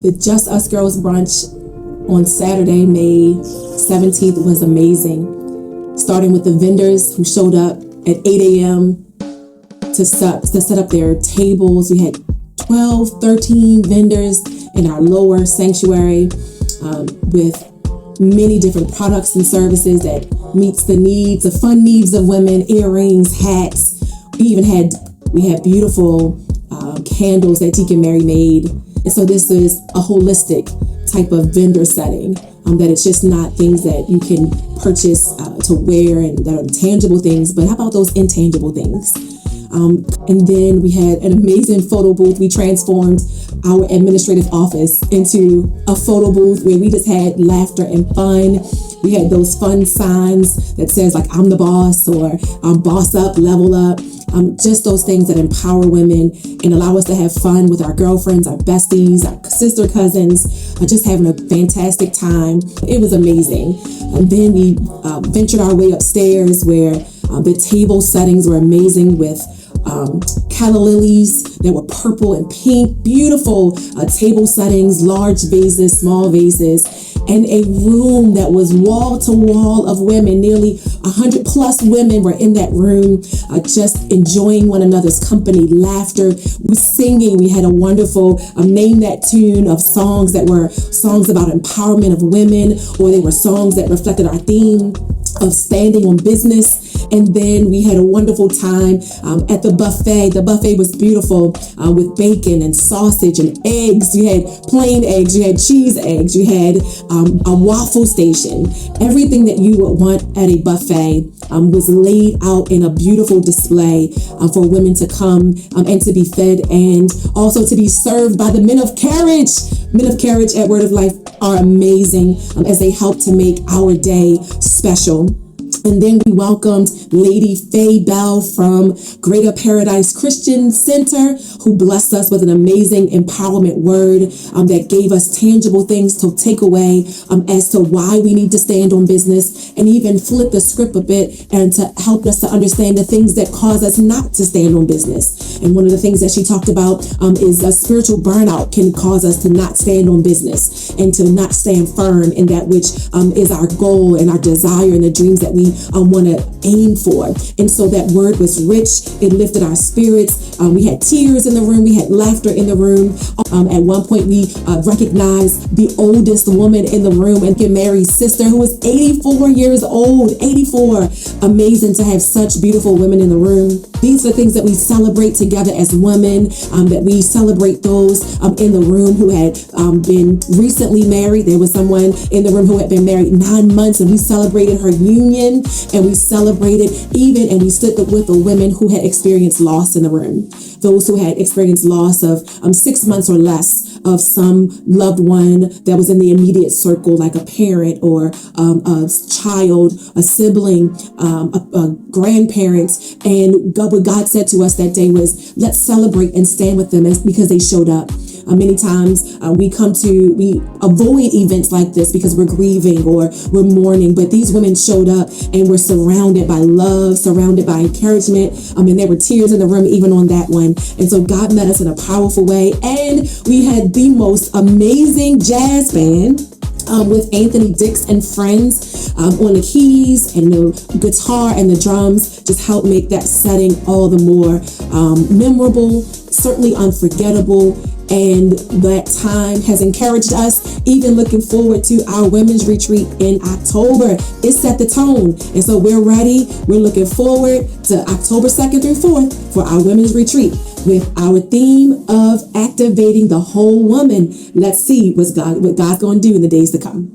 The Just Us Girls Brunch on Saturday, May 17th was amazing. Starting with the vendors who showed up at 8 a.m. to set up their tables. We had 12, 13 vendors in our lower sanctuary with many different products and services that meets the needs, the fun needs of women, earrings, hats. We had beautiful candles that Deacon Mary made. And so this is a holistic type of vendor setting, that it's just not things that you can purchase to wear and that are tangible things, but how about those intangible things? And then we had an amazing photo booth. We transformed our administrative office into a photo booth where we just had laughter and fun. We had those fun signs that says like, I'm the boss, or boss up, level up. Just those things that empower women and allow us to have fun with our girlfriends, our besties, our sister cousins, just having a fantastic time. It was amazing. And then we ventured our way upstairs where the table settings were amazing with calla lilies that were purple and pink, beautiful table settings, large vases, small vases, and a room that was wall to wall of women. Nearly 100 plus women were in that room, just enjoying one another's company, laughter, singing. We had a wonderful name that tune of songs that were songs about empowerment of women, or they were songs that reflected our theme of standing on business. And then we had a wonderful time at the buffet. The buffet was beautiful with bacon and sausage and eggs. You had plain eggs, you had cheese eggs, you had a waffle station. Everything that you would want at a buffet was laid out in a beautiful display for women to come and to be fed, and also to be served by the men of carriage. Men of carriage at Word of Life are amazing as they help to make our day special. And then we welcomed Lady Faye Bell from Greater Paradise Christian Center, who blessed us with an amazing empowerment word that gave us tangible things to take away as to why we need to stand on business, and even flip the script a bit and to help us to understand the things that cause us not to stand on business. And one of the things that she talked about is a spiritual burnout can cause us to not stand on business and to not stand firm in that which is our goal and our desire and the dreams that we want to aim for. And so that word was rich. It lifted our spirits. We had tears in the room. We had laughter in the room. At one point, we recognized the oldest woman in the room, and Mary's sister, who was 84 years old. 84. Amazing to have such beautiful women in the room. These are things that we celebrate together as women, that we celebrate those in the room who had been recently married. There was someone in the room who had been married 9 months, and we celebrated her union. And we celebrated and we stood with the women who had experienced loss in the room. Those who had experienced loss of 6 months or less of some loved one that was in the immediate circle, like a parent or a child, a sibling, a grandparent. And what God said to us that day was, let's celebrate and stand with them because they showed up. Many times we avoid events like this because we're grieving or we're mourning, but these women showed up and were surrounded by love, surrounded by encouragement. And there were tears in the room even on that one. And so God met us in a powerful way. And we had the most amazing jazz band with Anthony Dix and friends on the keys, and the guitar and the drums just helped make that setting all the more memorable, certainly unforgettable. And that time has encouraged us, even looking forward to our women's retreat in October. It set the tone. And so we're ready. We're looking forward to October 2nd through 4th for our women's retreat with our theme of activating the whole woman. Let's see what God's going to do in the days to come.